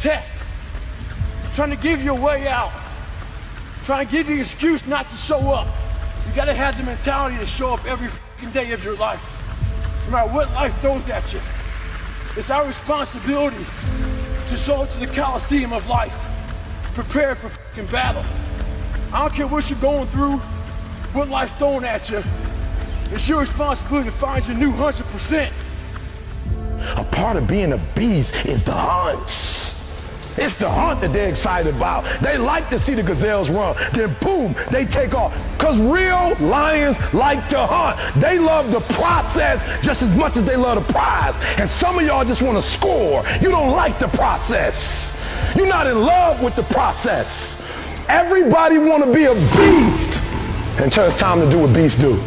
test, trying to give you a way out, trying to give you an excuse not to show up. You gotta have the mentality to show up every fucking day of your life, no matter what life throws at you. It's our responsibility to show up to the Coliseum of life, prepared for fucking battle. I don't care what you're going through, what life's throwing at you. It's your responsibility to find your new 100%. A part of being a beast is the hunts. It's the hunt that they're excited about. They like to see the gazelles run. Then boom, they take off. Because real lions like to hunt. They love the process just as much as they love the prize. And some of y'all just want to score. You don't like the process. You're not in love with the process. Everybody want to be a beast until it's time to do what beasts do.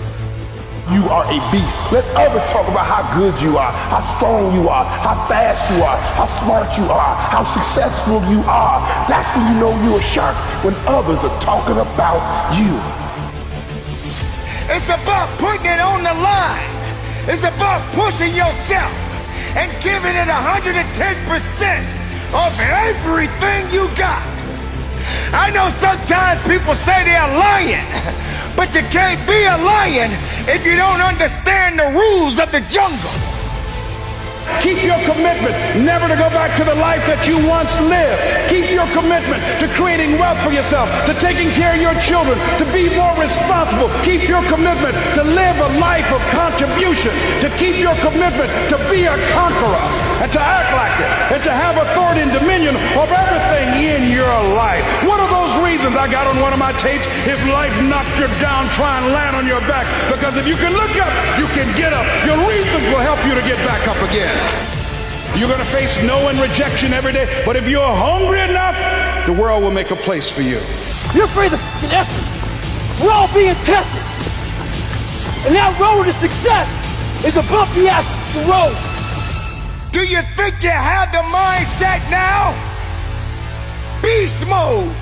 You are a beast. Let others talk about how good you are, how strong you are, how fast you are, how smart you are, how successful you are. That's when you know you're a shark, when others are talking about you. It's about putting it on the line. It's about pushing yourself and giving it 110% of everything you got. I know sometimes people say they're lying, but you can't be a lion if you don't understand the rules of the jungle. Keep your commitment never to go back to the life that you once lived. Keep your commitment to creating wealth for yourself, to taking care of your children, to be more responsible. Keep your commitment to live a life of contribution, to keep your commitment to be a conqueror and to act like it and to have authority and dominion of everything in your life. One of those reasons I got on one of my tapes, if life knocked you down, try and land on your back, because if you can look up, you can get up. Your reasons will help you to get back up again. You're gonna face no and rejection every day, but if you're hungry enough, the world will make a place for you. You're afraid of fucking effort. We're all being tested. And that road to success is a bumpy ass road. Do you think you have the mindset now? Beast mode.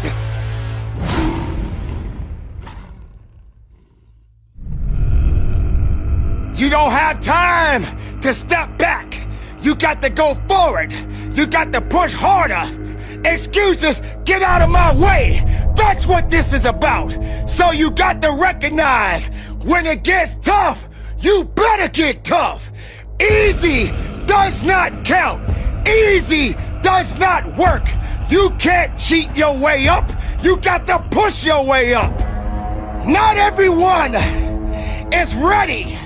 You don't have time to step back. You got to go forward. You got to push harder. Excuses, get out of my way. That's what this is about. So you got to recognize when it gets tough, you better get tough. Easy does not count. Easy does not work. You can't cheat your way up. You got to push your way up. Not everyone is ready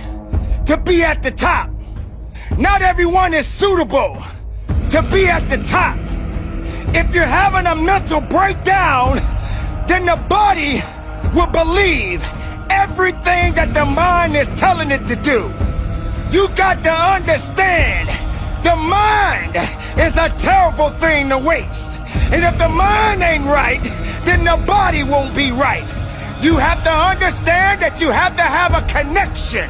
to be at the top. Not everyone is suitable to be at the top. If you're having a mental breakdown, then the body will believe everything that the mind is telling it to do. You got to understand, the mind is a terrible thing to waste. And if the mind ain't right, then the body won't be right. You have to understand that you have to have a connection.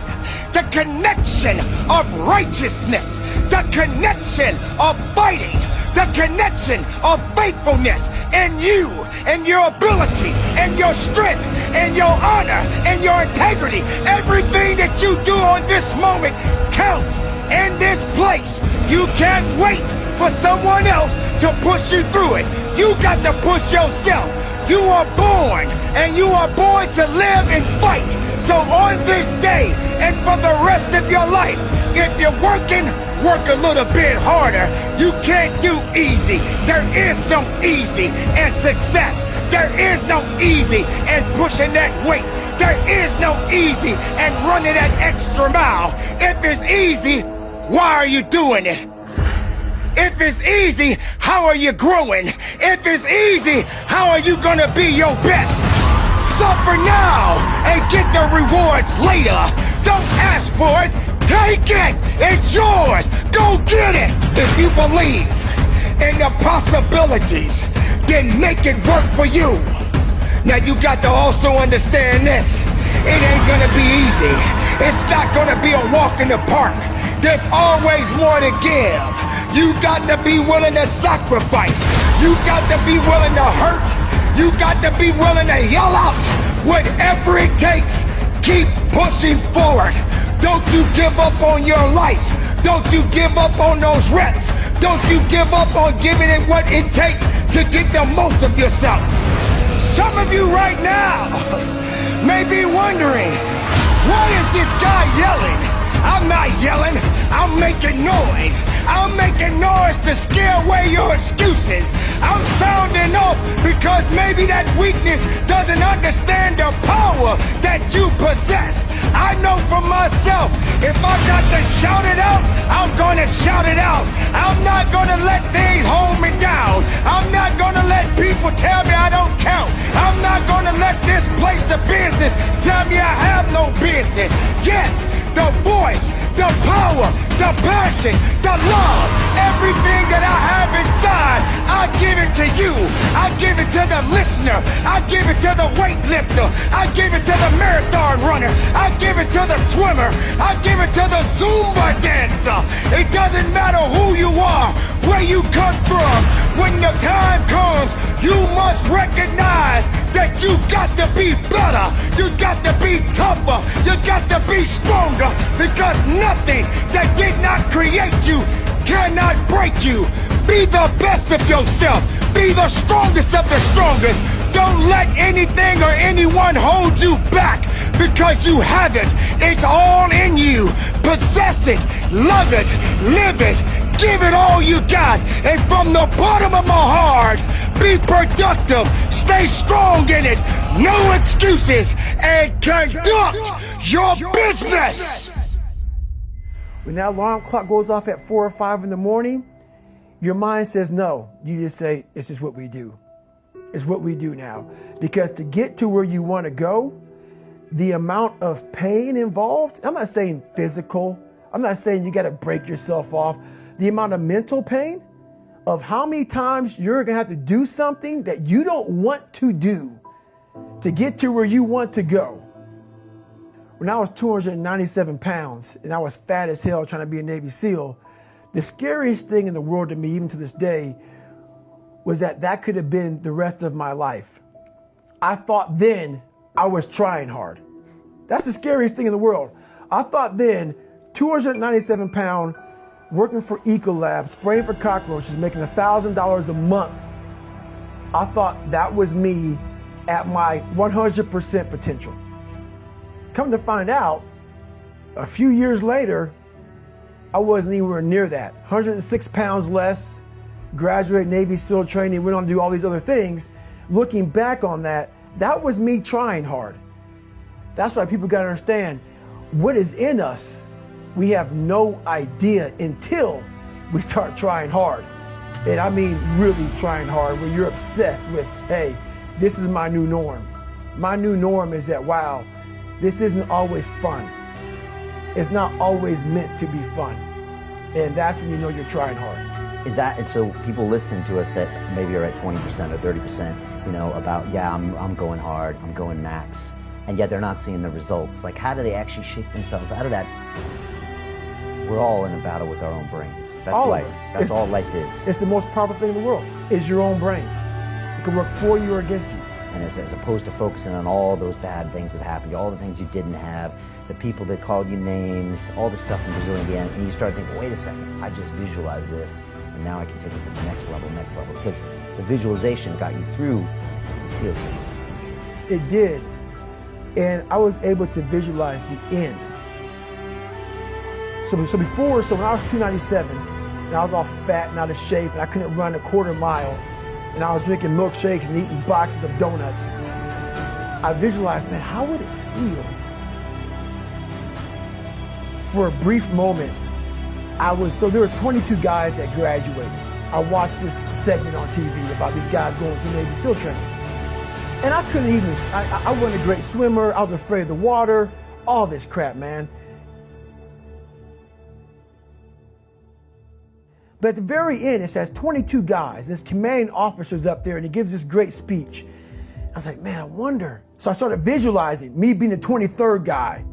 The connection of righteousness, the connection of fighting, the connection of faithfulness in you and your abilities and your strength and your honor and your integrity. Everything that you do on this moment counts in this place. You can't wait for someone else to push you through it. You got to push yourself. You are born, and you are born to live and fight. So on this day, and for the rest of your life, if you're working, work a little bit harder. You can't do easy. There is no easy in success. There is no easy in pushing that weight. There is no easy in running that extra mile. If it's easy, why are you doing it? If it's easy, how are you growing? If it's easy, how are you gonna be your best? Suffer now and get the rewards later. Don't ask for it, take it, it's yours. Go get it. If you believe in the possibilities, then make it work for you. Now you got to also understand this. It ain't gonna be easy. It's not gonna be a walk in the park. There's always more to give. You got to be willing to sacrifice. You got to be willing to hurt. You got to be willing to yell out. Whatever it takes, keep pushing forward. Don't you give up on your life. Don't you give up on those reps. Don't you give up on giving it what it takes to get the most of yourself. Some of you right now may be wondering, why is this guy yelling? I'm not yelling, I'm making noise. I'm making noise to scare away your excuses. I'm sounding off because maybe that weakness doesn't understand the power that you possess. I know for myself, if I got to shout it out, I'm gonna shout it out. I'm not gonna let things hold me down. I'm not gonna let people tell me I don't count. I'm not gonna let this place of business tell me I have no business. Yes, the voice, the power, the passion, the love, everything that I have inside, I give it to you. I give it to the listener. I give it to the weightlifter. I give it to the marathon runner. I give it to the swimmer. I give it to the Zumba dancer. It doesn't matter who you are, where you come from. When the time comes, you must recognize that you got to be better. You got to be tougher. You got to be stronger, because nothing that did not create you cannot break you. Be the best of yourself. Be the strongest of the strongest. Don't let anything or anyone hold you back, because you have it. It's all in you. Possess it, love it, live it, give it all you got. And from the bottom of my heart, be productive, stay strong in it, no excuses, and conduct your business. When that alarm clock goes off at 4 or 5 in the morning, your mind says no. You just say, it's just what we do. It's what we do now. Because to get to where you want to go, the amount of pain involved, I'm not saying physical, I'm not saying you got to break yourself off. The amount of mental pain of how many times you're going to have to do something that you don't want to do to get to where you want to go. When I was 297 pounds and I was fat as hell trying to be a Navy SEAL, the scariest thing in the world to me, even to this day, was that could have been the rest of my life. I thought then I was trying hard. That's the scariest thing in the world. I thought then, 297 pound, working for Ecolab, spraying for cockroaches, making $1,000 a month. I thought that was me at my 100% potential. Come to find out, a few years later, I wasn't anywhere near that. 106 pounds less, graduated Navy SEAL training, went on to do all these other things. Looking back on that, that was me trying hard. That's why people gotta understand, what is in us, we have no idea until we start trying hard. And I mean really trying hard, where you're obsessed with, hey, this is my new norm. My new norm is that, wow, this isn't always fun. It's not always meant to be fun. And that's when you know you're trying hard. Is that, and so people listening to us that maybe are at 20% or 30%, you know, about, yeah, I'm going hard, I'm going max, and yet they're not seeing the results. Like, how do they actually shake themselves out of that? We're all in a battle with our own brains. That's all life. That's all life is. It's the most powerful thing in the world, is your own brain. It can work for you or against you. And as opposed to focusing on all those bad things that happened to you, all the things you didn't have, the people that called you names, all the stuff in Brazil, Indiana, and you start thinking, wait a second, I just visualized this, and now I can take it to the next level, because the visualization got you through the SEAL team. It did, and I was able to visualize the end. So when I was 297, and I was all fat and out of shape, and I couldn't run a quarter mile, and I was drinking milkshakes and eating boxes of donuts, I visualized, man, how would it feel? For a brief moment, so there were 22 guys that graduated. I watched this segment on TV about these guys going to Navy SEAL training. And I couldn't even, I wasn't a great swimmer, I was afraid of the water, all this crap, man. But at the very end, it says 22 guys, this commanding officer's up there, and he gives this great speech. I was like, man, I wonder. So I started visualizing me being the 23rd guy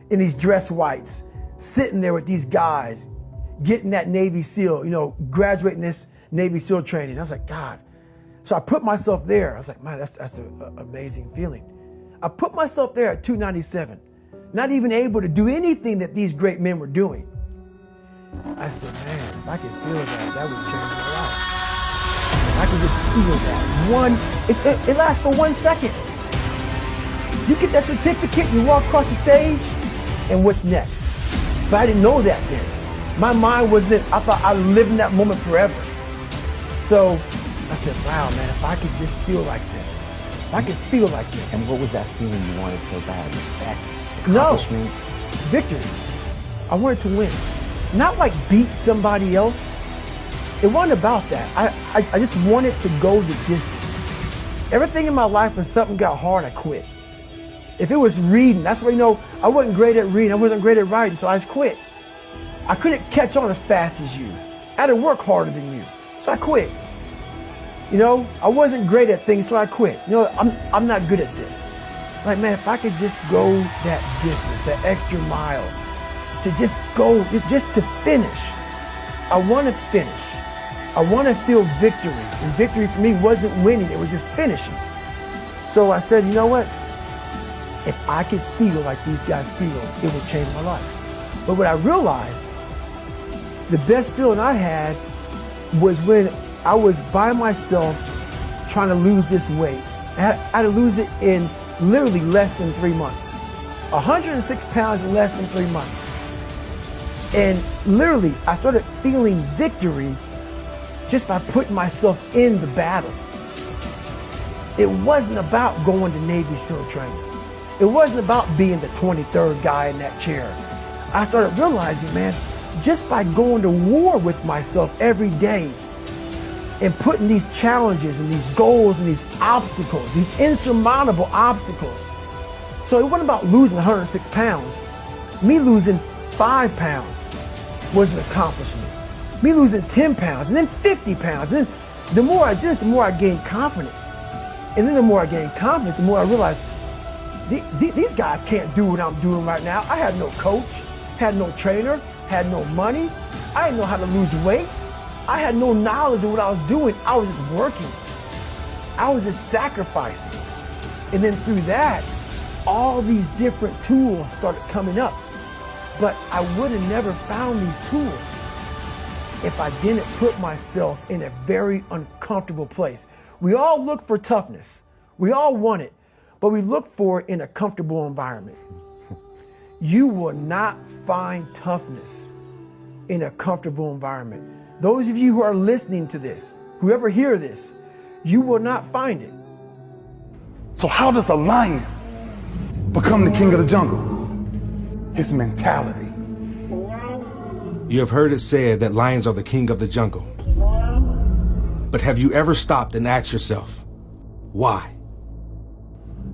in these dress whites, sitting there with these guys, getting that Navy SEAL, graduating this Navy SEAL training. I was like, God. So I put myself there. I was like, man, that's an amazing feeling. I put myself there at 297, not even able to do anything that these great men were doing. I said, man, if I could feel that would change my life. I could just feel that. It lasts for 1 second. You get that certificate, you walk across the stage, and what's next? But I didn't know that then. My mind wasn't, I thought I lived in that moment forever. So I said, wow, man, if I could just feel like that. If I could feel like that. And what was that feeling you wanted so bad? Respect? No, Accomplishment? victory. I wanted to win. Not like beat somebody else. It wasn't about that. I just wanted to go the distance. Everything in my life, when something got hard, I quit. If it was reading, that's where, I wasn't great at reading, I wasn't great at writing, so I just quit. I couldn't catch on as fast as you. I had to work harder than you, so I quit. I wasn't great at things, so I quit. I'm not good at this. Like, man, if I could just go that distance, that extra mile, to just go, just to finish. I want to finish. I want to feel victory. And victory for me wasn't winning, it was just finishing. So I said, you know what? If I could feel like these guys feel, it would change my life. But what I realized, the best feeling I had was when I was by myself trying to lose this weight. I had to lose it in literally less than 3 months. 106 pounds in less than 3 months. And literally, I started feeling victory just by putting myself in the battle. It wasn't about going to Navy SEAL training. It wasn't about being the 23rd guy in that chair. I started realizing, man, just by going to war with myself every day and putting these challenges and these goals and these obstacles, these insurmountable obstacles. So it wasn't about losing 106 pounds. Me losing 5 pounds was an accomplishment. Me losing 10 pounds and then 50 pounds. And then the more I did this, the more I gained confidence. And then the more I gained confidence, the more I realized these guys can't do what I'm doing right now. I had no coach, had no trainer, had no money. I didn't know how to lose weight. I had no knowledge of what I was doing. I was just working. I was just sacrificing. And then through that, all these different tools started coming up. But I would have never found these tools if I didn't put myself in a very uncomfortable place. We all look for toughness. We all want it, but we look for it in a comfortable environment. You will not find toughness in a comfortable environment. Those of you who are listening to this, whoever hear this, you will not find it. So how does a lion become the king of the jungle? His mentality. You have heard it said that lions are the king of the jungle. But have you ever stopped and asked yourself, why?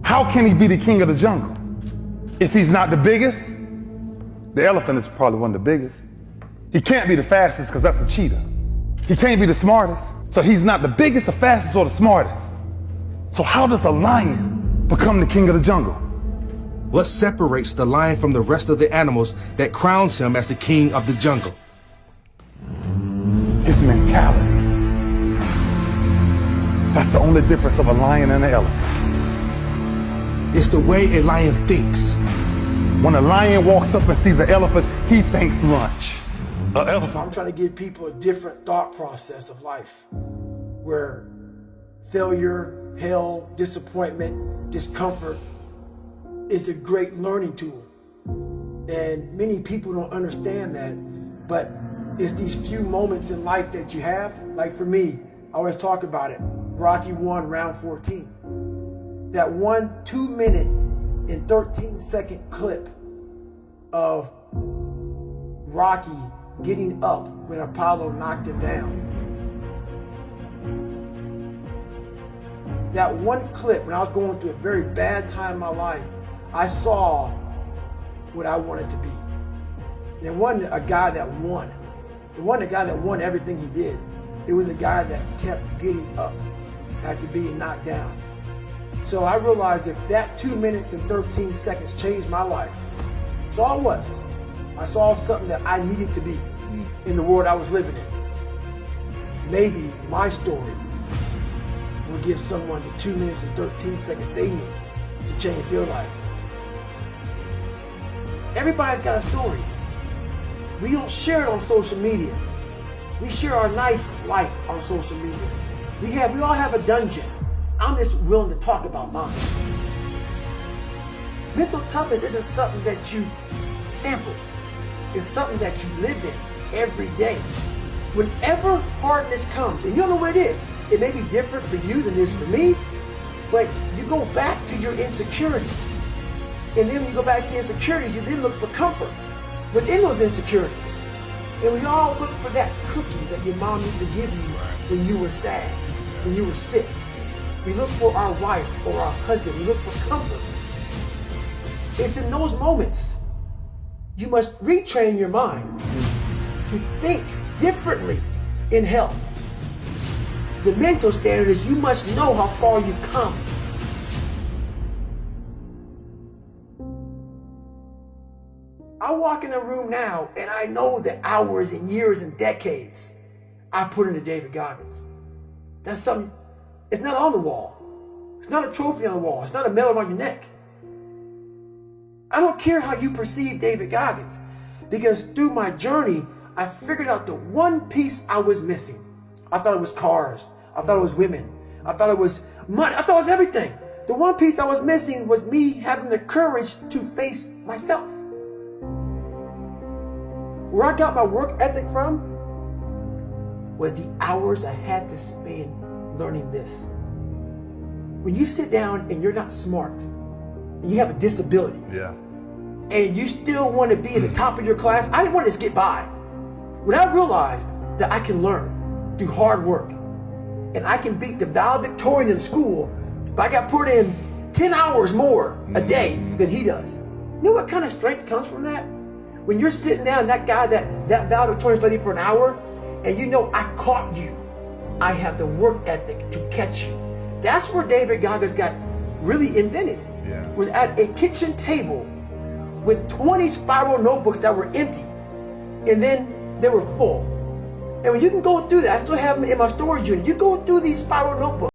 How can he be the king of the jungle if he's not the biggest? The elephant is probably one of the biggest. He can't be the fastest because that's a cheetah. He can't be the smartest. So he's not the biggest, the fastest, or the smartest. So how does a lion become the king of the jungle? What separates the lion from the rest of the animals that crowns him as the king of the jungle? His mentality. That's the only difference of a lion and an elephant. It's the way a lion thinks. When a lion walks up and sees an elephant, he thinks lunch. An elephant. I'm trying to give people a different thought process of life where failure, hell, disappointment, discomfort is a great learning tool. And many people don't understand that, but it's these few moments in life that you have. Like for me, I always talk about it. Rocky 1, round 14. That 1 2-minute and 13-second clip of Rocky getting up when Apollo knocked him down. That one clip, when I was going through a very bad time in my life, I saw what I wanted to be. And it wasn't a guy that won. It wasn't a guy that won everything he did. It was a guy that kept getting up after being knocked down. So I realized if that 2 minutes and 13 seconds changed my life, that's all it was. I saw something that I needed to be in the world I was living in. Maybe my story will give someone the 2 minutes and 13 seconds they need to change their life. Everybody's got a story. We don't share it on social media. We share our nice life on social media. We all have a dungeon. I'm just willing to talk about mine. Mental toughness isn't something that you sample. It's something that you live in every day. Whenever hardness comes, and you don't know what it is, it may be different for you than it is for me, but you go back to your insecurities. And then when you go back to your insecurities, you then look for comfort within those insecurities. And we all look for that cookie that your mom used to give you when you were sad, when you were sick. We look for our wife or our husband. We look for comfort. It's in those moments you must retrain your mind to think differently in health. The mental standard is you must know how far you've come. I walk in a room now and I know the hours and years and decades I put into David Goggins. That's something, it's not on the wall. It's not a trophy on the wall. It's not a medal on your neck. I don't care how you perceive David Goggins, because through my journey, I figured out the one piece I was missing. I thought it was cars. I thought it was women. I thought it was money. I thought it was everything. The one piece I was missing was me having the courage to face myself. Where I got my work ethic from was the hours I had to spend learning this. When you sit down and you're not smart, and you have a disability, and you still want to be at the top of your class, I didn't want to just get by. When I realized that I can learn through hard work, and I can beat the valedictorian in school, but I got put in 10 hours more a day than he does. You know what kind of strength comes from that? When you're sitting down, that guy that valedictorian studied for an hour, and you know I caught you. I have the work ethic to catch you. That's where David Goggins got really invented. Was at a kitchen table with 20 spiral notebooks that were empty, and then they were full. And when you can go through that, I still have them in my storage unit. You go through these spiral notebooks.